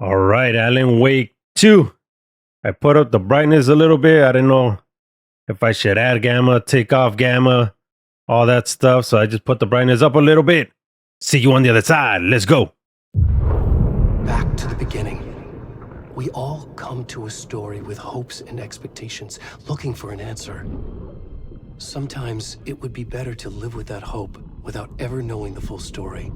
All right, Alan Wake 2. I put up the brightness a little bit. I didn't know if I should add gamma, take off gamma, all that stuff. So I just put the brightness up a little bit. See you on the other side. Let's go. Back to the beginning. We all come to a story with hopes and expectations, looking for an answer. Sometimes it would be better to live with that hope without ever knowing the full story.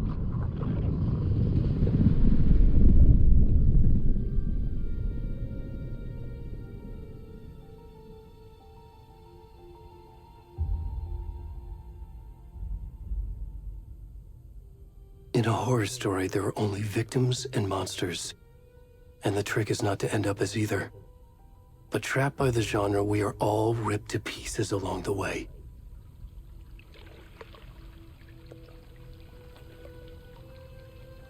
In a horror story, there are only victims and monsters. And the trick is not to end up as either. But trapped by the genre, we are all ripped to pieces along the way.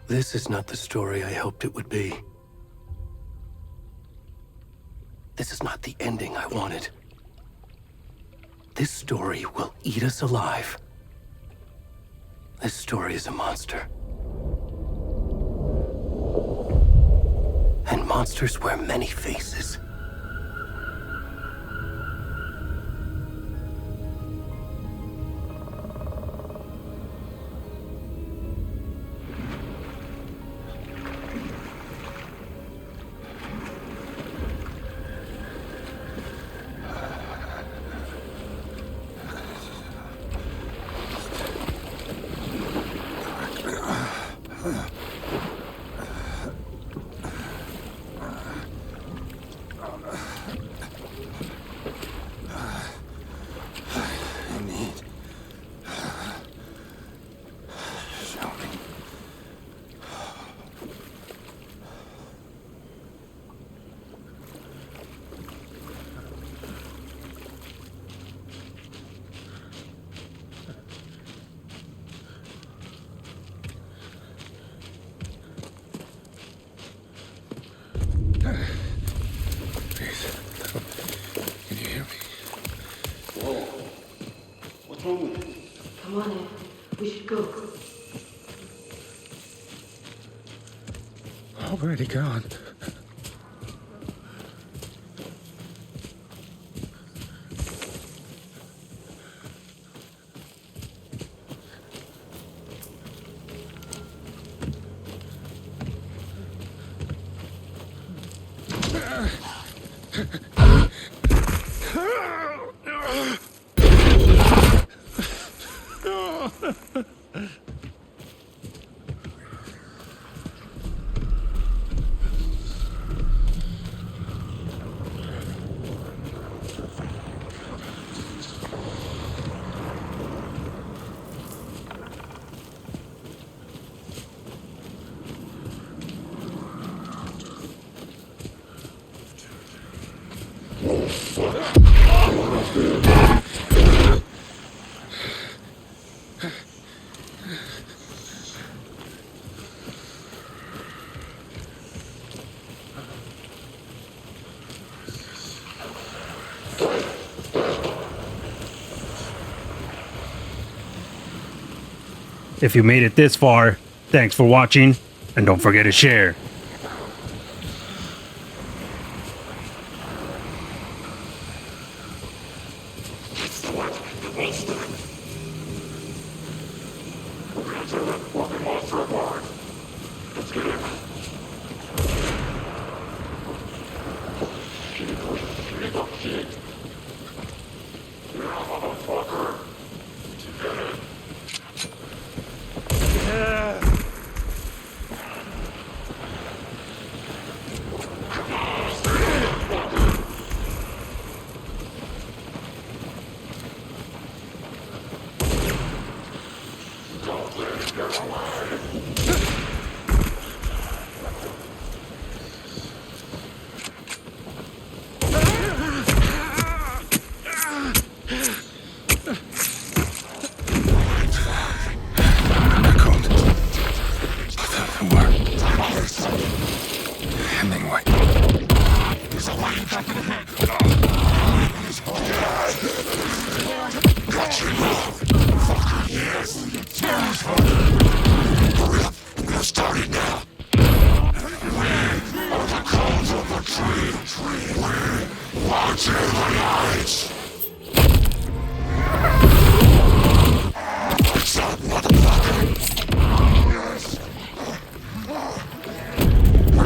This is not the story I hoped it would be. This is not the ending I wanted. This story will eat us alive. This story is a monster. And monsters wear many faces. Come on in. We should go. Already gone. If you made it this far, thanks for watching, and don't forget to share. Hurry up, we're starting now. Where's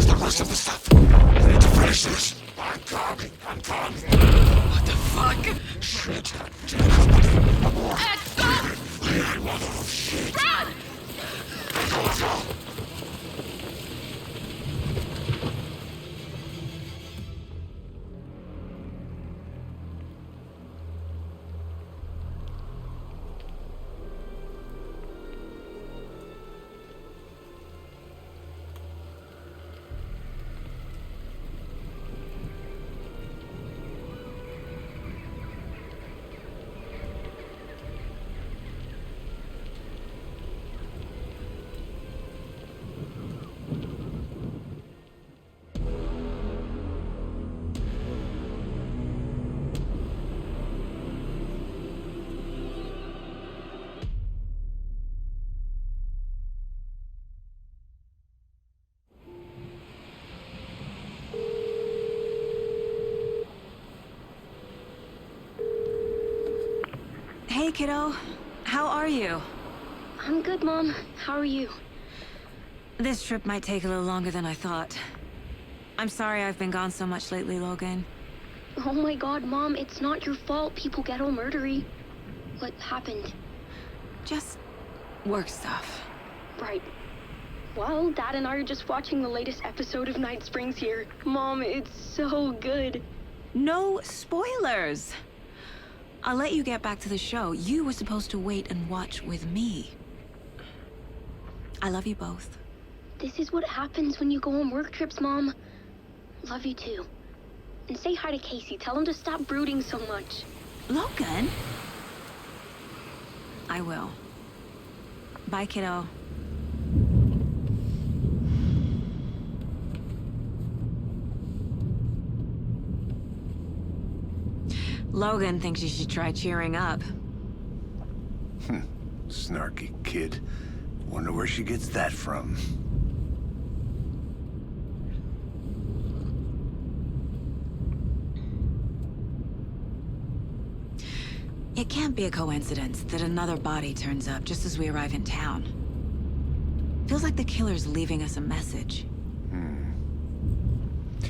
the rest of the stuff? I need to finish this. I'm coming. What the fuck? Shit. Ed, stop! Mother of shit. Run! Let's go. Hey, kiddo. How are you? I'm good, Mom. How are you? This trip might take a little longer than I thought. I'm sorry I've been gone so much lately, Logan. Oh my god, Mom, it's not your fault people get all murdery. What happened? Just work stuff. Right. Well, Dad and I are just watching the latest episode of Night Springs here. Mom, it's so good. No spoilers! I'll let you get back to the show. You were supposed to wait and watch with me. I love you both. This is what happens when you go on work trips, Mom. Love you too. And say hi to Casey. Tell him to stop brooding so much. Logan? I will. Bye, kiddo. Logan thinks you should try cheering up. Snarky kid. Wonder where she gets that from. It can't be a coincidence that another body turns up just as we arrive in town. Feels like the killer's leaving us a message.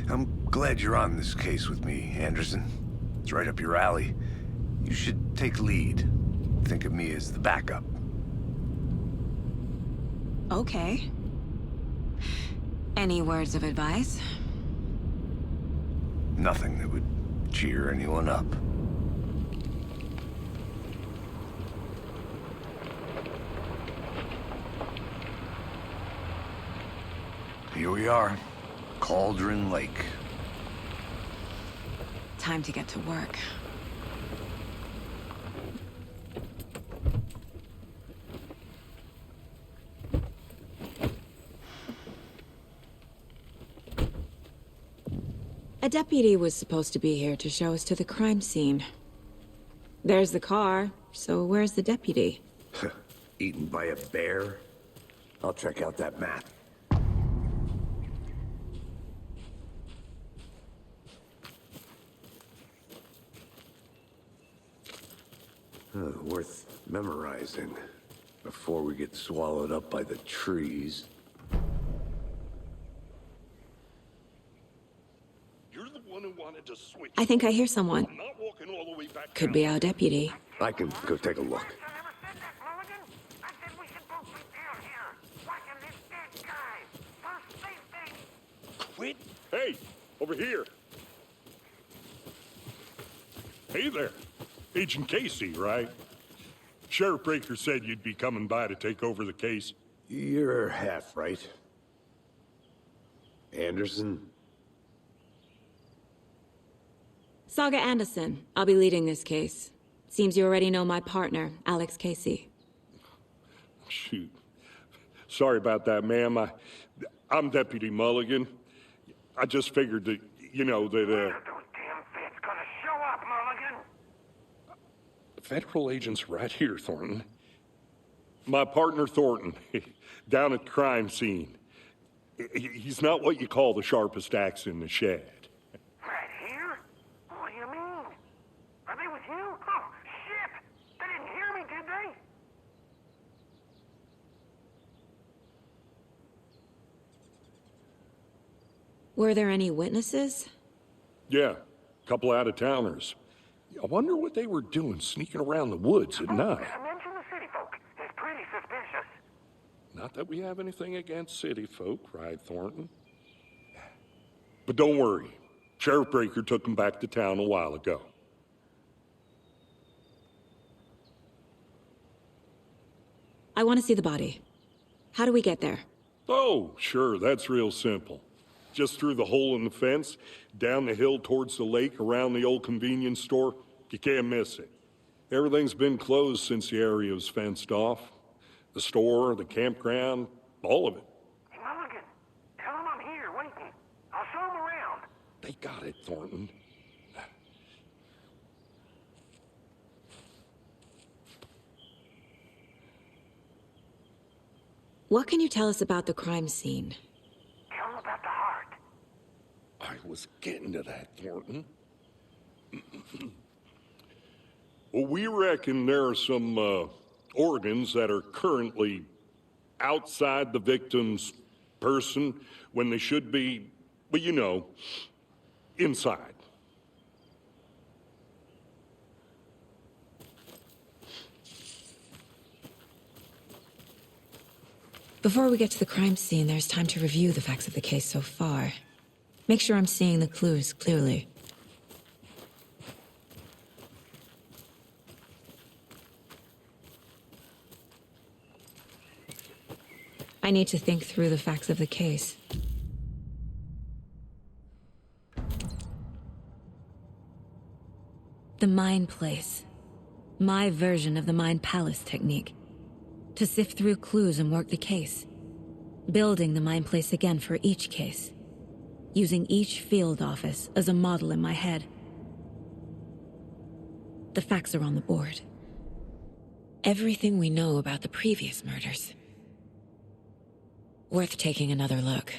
I'm glad you're on this case with me, Anderson. It's right up your alley. You should take lead. Think of me as the backup. Okay. Any words of advice? Nothing that would cheer anyone up. Here we are. Cauldron Lake. Time to get to work. A deputy was supposed to be here to show us to the crime scene. There's the car, so where's the deputy? Eaten by a bear? I'll check out that map. Worth memorizing before we get swallowed up by the trees. You're the one who wanted to switch. I think I hear someone. I'm not walking all the way back Could down. be our deputy. I can go take a look. Quit. Hey, over here. Hey there. Agent Casey, right? Sheriff Breaker said you'd be coming by to take over the case. You're half right. Anderson? Saga Anderson. I'll be leading this case. Seems you already know my partner, Alex Casey. Shoot. Sorry about that, ma'am. I'm Deputy Mulligan. I just figured that, you know, that, Those damn feds gonna show up, Mulligan. Federal agent's right here, Thornton. My partner, Thornton, down at the crime scene. He's not what you call the sharpest axe in the shed. Were there any witnesses? Yeah, couple out-of-towners. I wonder what they were doing sneaking around the woods at night. Mention the city folk. It's pretty suspicious. Not that we have anything against city folk, right, Thornton? But don't worry. Sheriff Breaker took them back to town a while ago. I want to see the body. How do we get there? Oh, sure, that's real simple. Just through the hole in the fence, down the hill towards the lake, around the old convenience store. You can't miss it. Everything's been closed since the area was fenced off. The store, the campground, all of it. Hey, Mulligan, tell them I'm here waiting. I'll show them around. They got it, Thornton. What can you tell us about the crime scene? Tell them about the heart. I was getting to that, Thornton. Well, we reckon there are some organs that are currently outside the victim's person when they should be, well, you know, inside. Before we get to the crime scene, there's time to review the facts of the case so far. Make sure I'm seeing the clues clearly. I need to think through the facts of the case. The Mind Place. My version of the Mind Palace technique. To sift through clues and work the case. Building the Mind Place again for each case. Using each field office as a model in my head. The facts are on the board. Everything we know about the previous murders. Worth taking another look.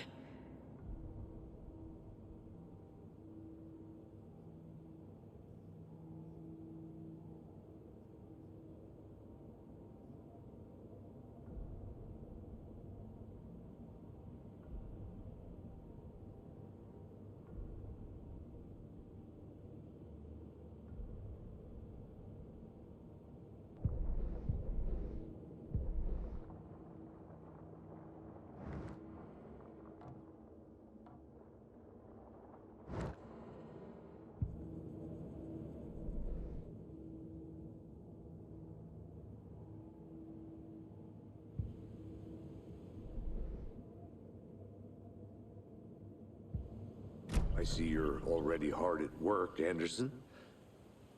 I see you're already hard at work, Anderson.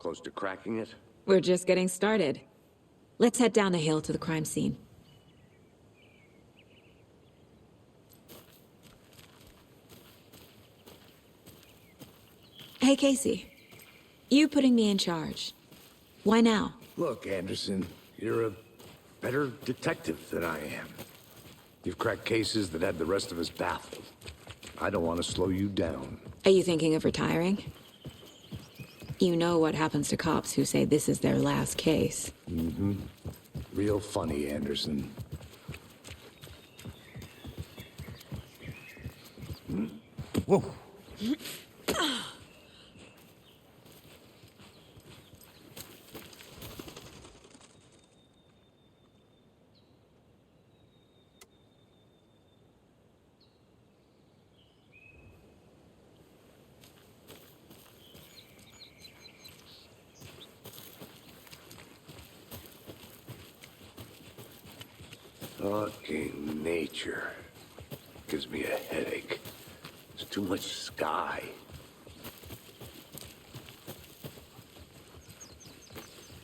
Close to cracking it? We're just getting started. Let's head down the hill to the crime scene. Hey, Casey. You putting me in charge. Why now? Look, Anderson, you're a better detective than I am. You've cracked cases that had the rest of us baffled. I don't want to slow you down. Are you thinking of retiring? You know what happens to cops who say this is their last case. Mm-hmm. Real funny, Anderson. Whoa. Fucking nature. Gives me a headache. There's too much sky.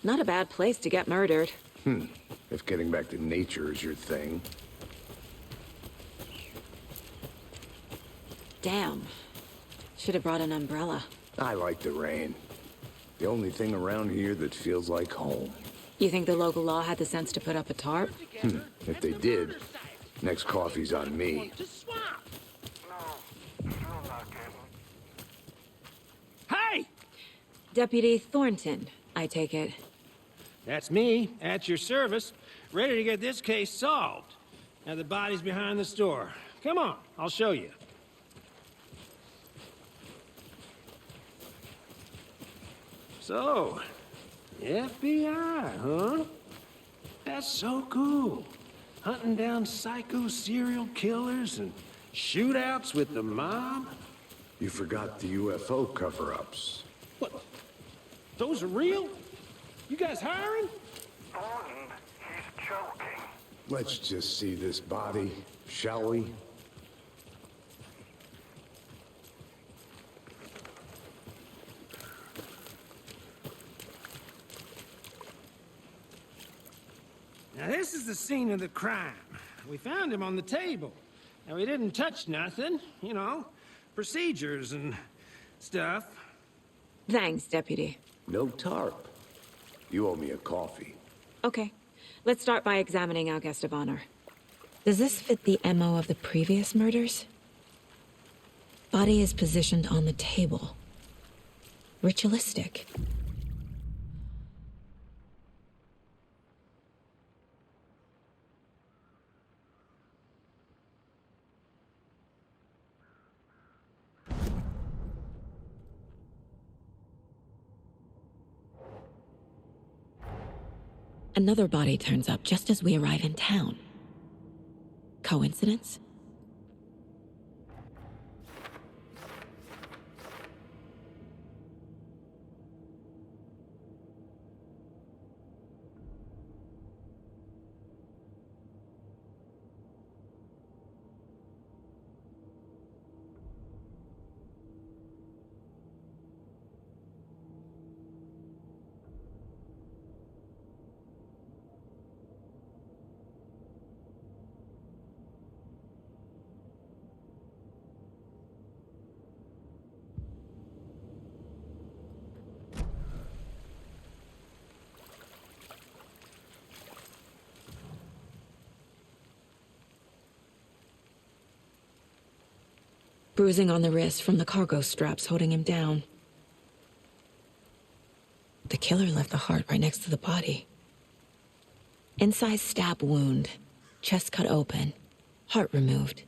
Not a bad place to get murdered. If getting back to nature is your thing. Damn. Should have brought an umbrella. I like the rain. The only thing around here that feels like home. You think the local law had the sense to put up a tarp? If they did, next coffee's on me. Hey! Deputy Thornton, I take it. That's me, at your service, ready to get this case solved. Now the body's behind the store. Come on, I'll show you. So, FBI, huh? That's so cool. Hunting down psycho serial killers and shootouts with the mob. You forgot the UFO cover-ups. What? Those are real? You guys hiring? Thornton, he's joking. Let's just see this body, shall we? Now this is the scene of the crime. We found him on the table. Now we didn't touch nothing, you know, procedures and stuff. Thanks, Deputy. No tarp. You owe me a coffee. Okay, let's start by examining our guest of honor. Does this fit the MO of the previous murders? Body is positioned on the table. Ritualistic. Another body turns up just as we arrive in town. Coincidence? Bruising on the wrist from the cargo straps holding him down. The killer left the heart right next to the body. Inside stab wound, chest cut open, heart removed.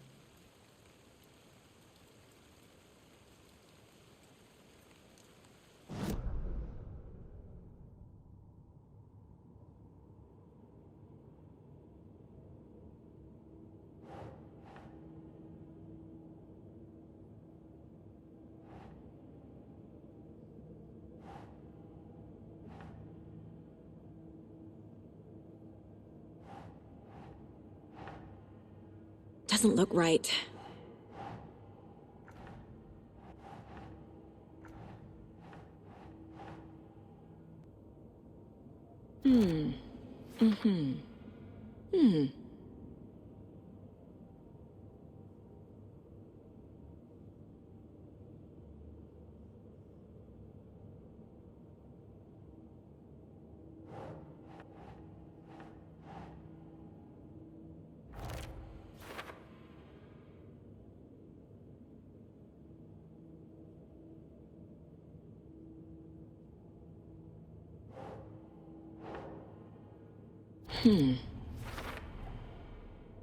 Doesn't look right.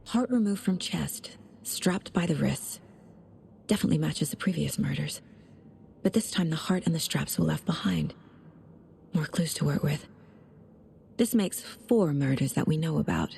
Heart removed from chest, strapped by the wrists. Definitely matches the previous murders. But this time the heart and the straps were left behind. More clues to work with. This makes 4 murders that we know about.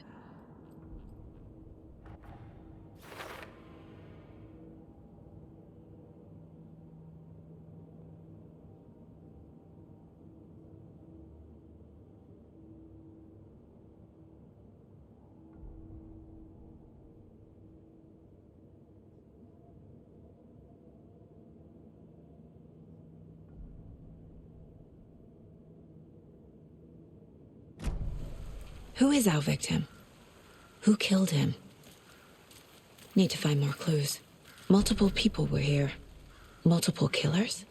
Who is our victim? Who killed him? Need to find more clues. Multiple people were here. Multiple killers?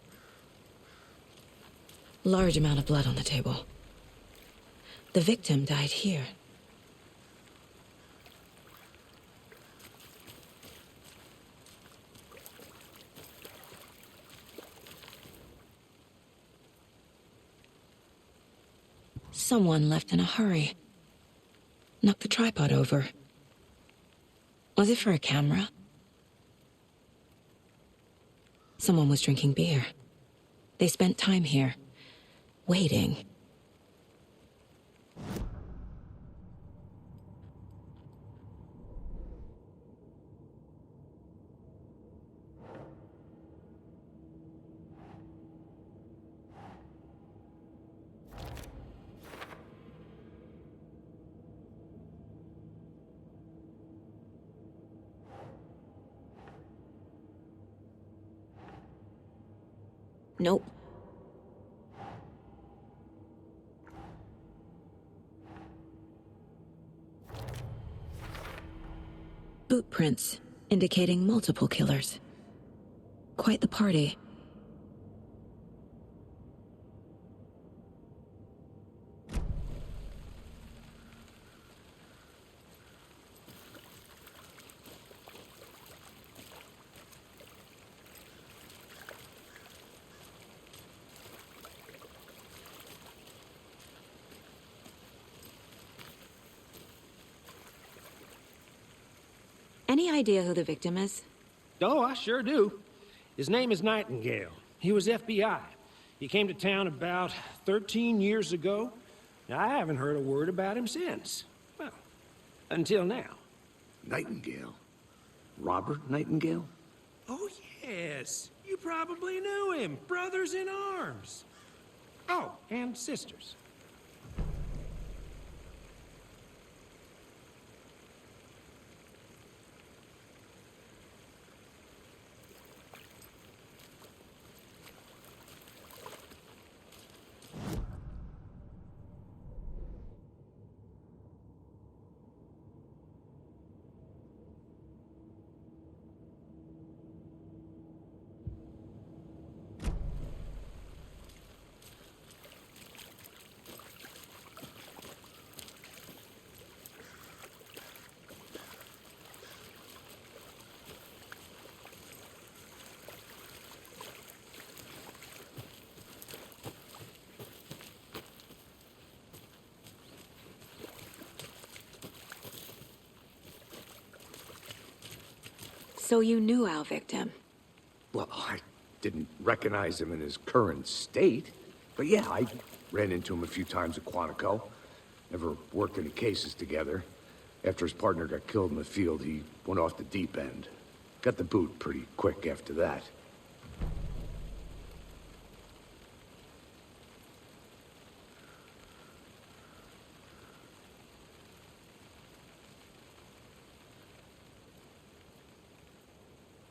Large amount of blood on the table. The victim died here. Someone left in a hurry. Knocked the tripod over. Was it for a camera? Someone was drinking beer. They spent time here. waiting. Nope. Boot prints, indicating multiple killers. Quite the party. Any idea who the victim is? Oh, I sure do. His name is Nightingale. He was FBI. He came to town about 13 years ago. I haven't heard a word about him since. Well, until now. Nightingale? Robert Nightingale? Oh, yes. You probably knew him. Brothers in arms. Oh, and sisters. So you knew our victim? Well, I didn't recognize him in his current state. But yeah, I ran into him a few times at Quantico. Never worked any cases together. After his partner got killed in the field, he went off the deep end. Got the boot pretty quick after that.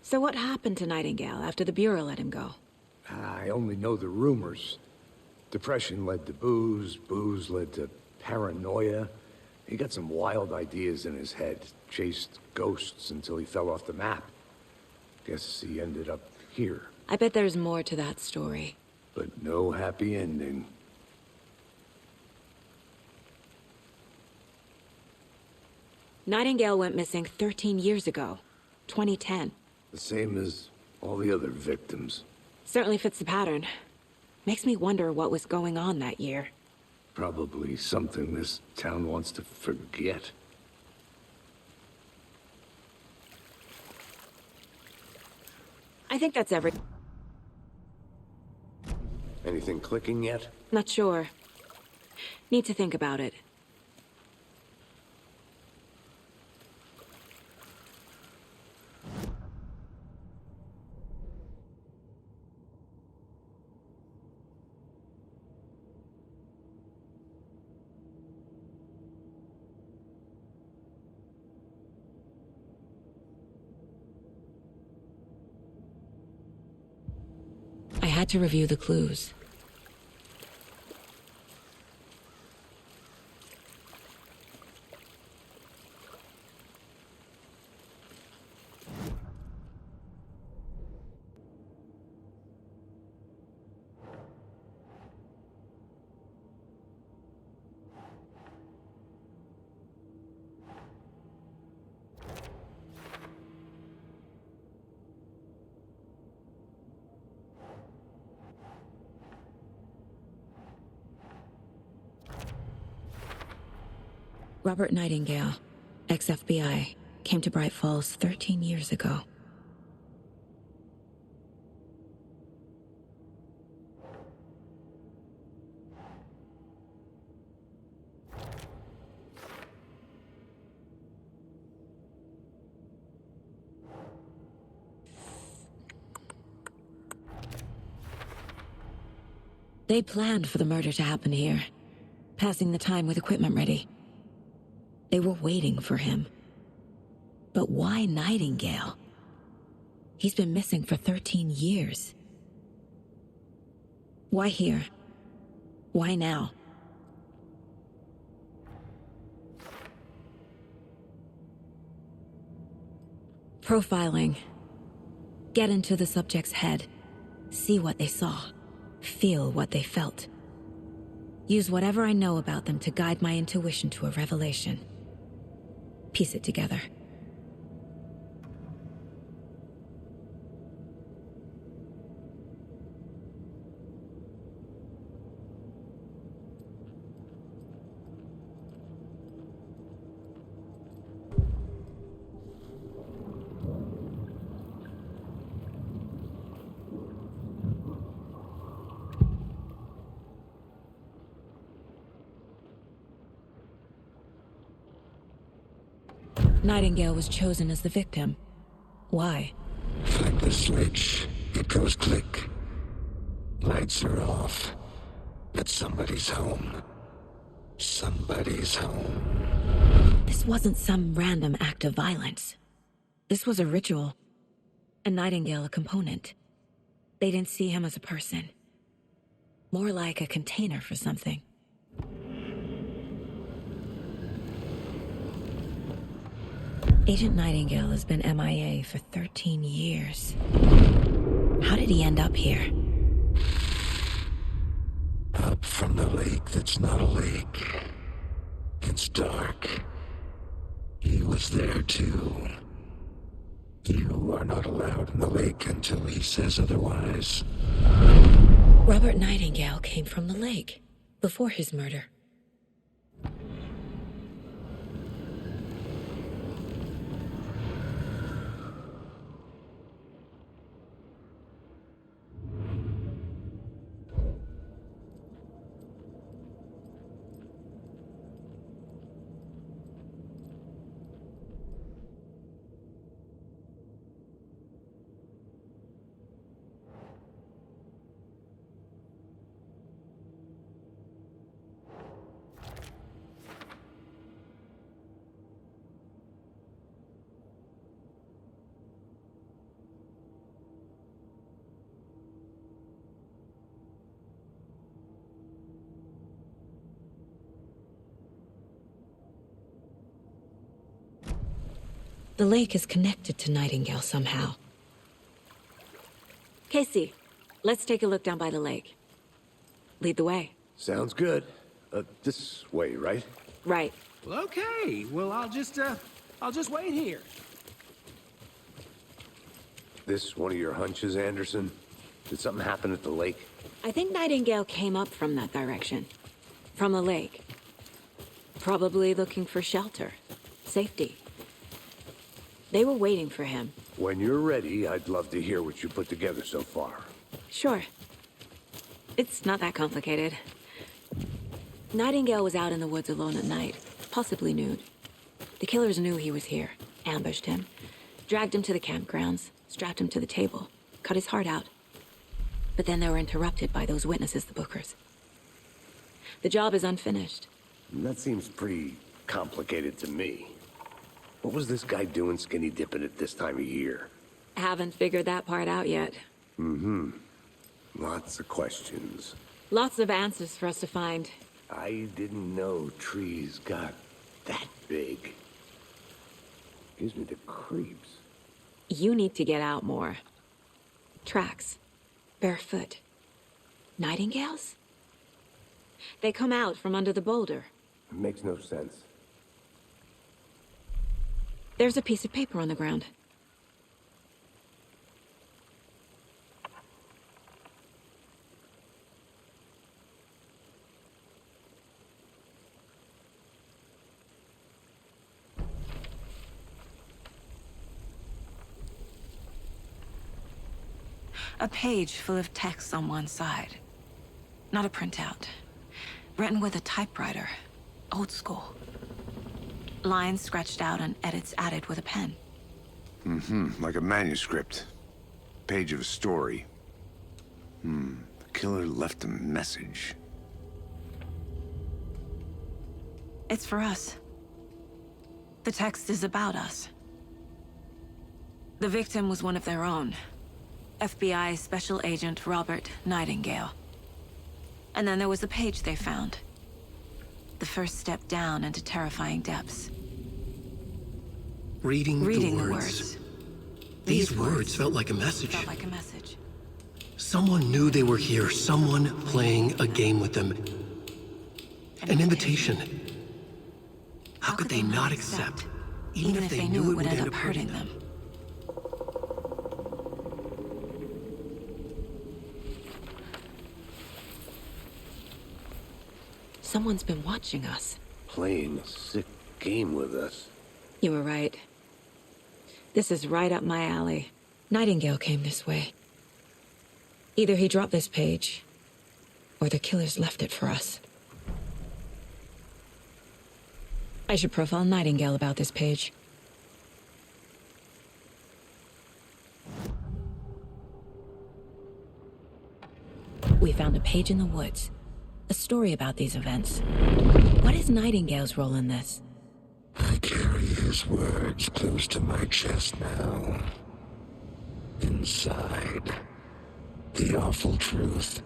So what happened to Nightingale after the Bureau let him go? I only know the rumors. Depression led to booze, booze led to paranoia. He got some wild ideas in his head, chased ghosts until he fell off the map. Guess he ended up here. I bet there's more to that story. But no happy ending. Nightingale went missing 13 years ago, 2010. The same as all the other victims. Certainly fits the pattern. Makes me wonder what was going on that year. Probably something this town wants to forget. I think that's every... Anything clicking yet? Not sure. Need to think about it. I had to review the clues. Robert Nightingale, ex-FBI, came to Bright Falls 13 years ago. They planned for the murder to happen here, passing the time with equipment ready. They were waiting for him. But why Nightingale? He's been missing for 13 years. Why here? Why now? Profiling. Get into the subject's head. See what they saw. Feel what they felt. Use whatever I know about them to guide my intuition to a revelation. Piece it together. Nightingale was chosen as the victim. Why? Flick the switch. It goes click. Lights are off. But somebody's home. Somebody's home. This wasn't some random act of violence. This was a ritual. And Nightingale a component. They didn't see him as a person. More like a container for something. Agent Nightingale has been MIA for 13 years. How did he end up here? Up from the lake that's not a lake. It's dark. He was there too. You are not allowed in the lake until he says otherwise. Robert Nightingale came from the lake, before his murder. The lake is connected to Nightingale somehow. Casey, let's take a look down by the lake. Lead the way. Sounds good. This way, right? Right. Well, okay. Well, I'll just wait here. This one of your hunches, Anderson? Did something happen at the lake? I think Nightingale came up from that direction. From the lake. Probably looking for shelter. Safety. They were waiting for him. When you're ready, I'd love to hear what you put together so far. Sure. It's not that complicated. Nightingale was out in the woods alone at night, possibly nude. The killers knew he was here, ambushed him, dragged him to the campgrounds, strapped him to the table, cut his heart out. But then they were interrupted by those witnesses, the Bookers. The job is unfinished. That seems pretty complicated to me. What was this guy doing skinny dipping at this time of year? Haven't figured that part out yet. Mm-hmm. Lots of questions. Lots of answers for us to find. I didn't know trees got that big. Gives me the creeps. You need to get out more. Tracks. Barefoot. Nightingales? They come out from under the boulder. It makes no sense. There's a piece of paper on the ground. A page full of text on one side. Not a printout. Written with a typewriter. Old school. Lines scratched out and edits added with a pen. Mm-hmm, like a manuscript. Page of a story. killer left a message. It's for us. The text is about us. The victim was one of their own. FBI Special Agent Robert Nightingale. And then there was the page they found. The first step down into terrifying depths. Reading the words. These words felt like a message. Felt like a message. Someone knew they were here. Someone playing a game with them. An invitation. How could they not accept? Even if they knew it would end up hurting them. Someone's been watching us. Playing a sick game with us. You were right. This is right up my alley. Nightingale came this way. Either he dropped this page, or the killers left it for us. I should profile Nightingale about this page. We found a page in the woods. A story about these events. What is Nightingale's role in this? I carry his words close to my chest now. Inside, the awful truth.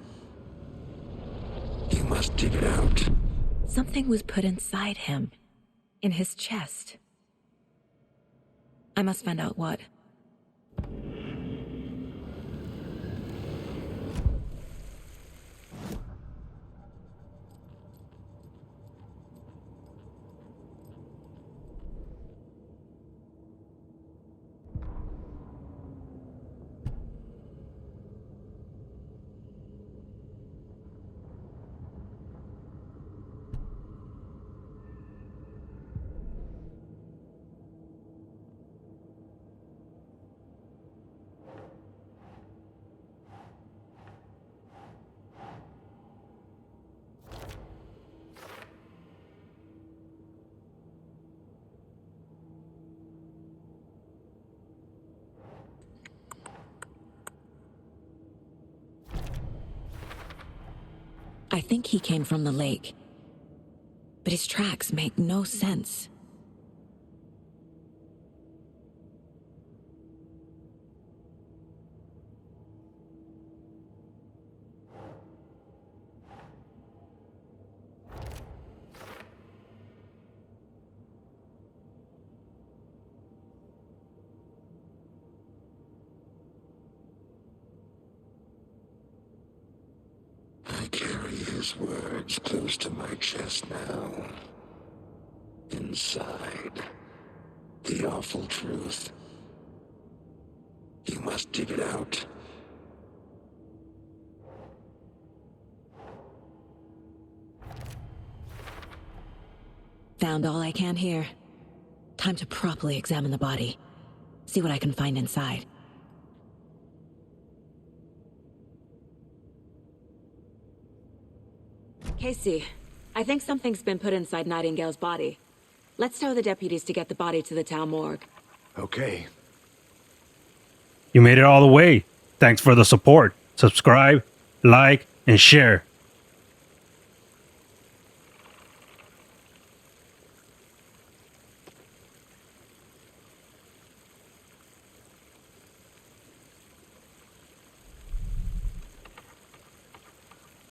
You must dig it out. Something was put inside him. In his chest. I must find out what. I think he came from the lake. But his tracks make no sense. I carry his words close to my chest now. Inside, the awful truth. You must dig it out. Found all I can here. Time to properly examine the body. See what I can find inside. Casey, I think something's been put inside Nightingale's body. Let's tell the deputies to get the body to the town morgue. Okay. You made it all the way. Thanks for the support. Subscribe, like, and share.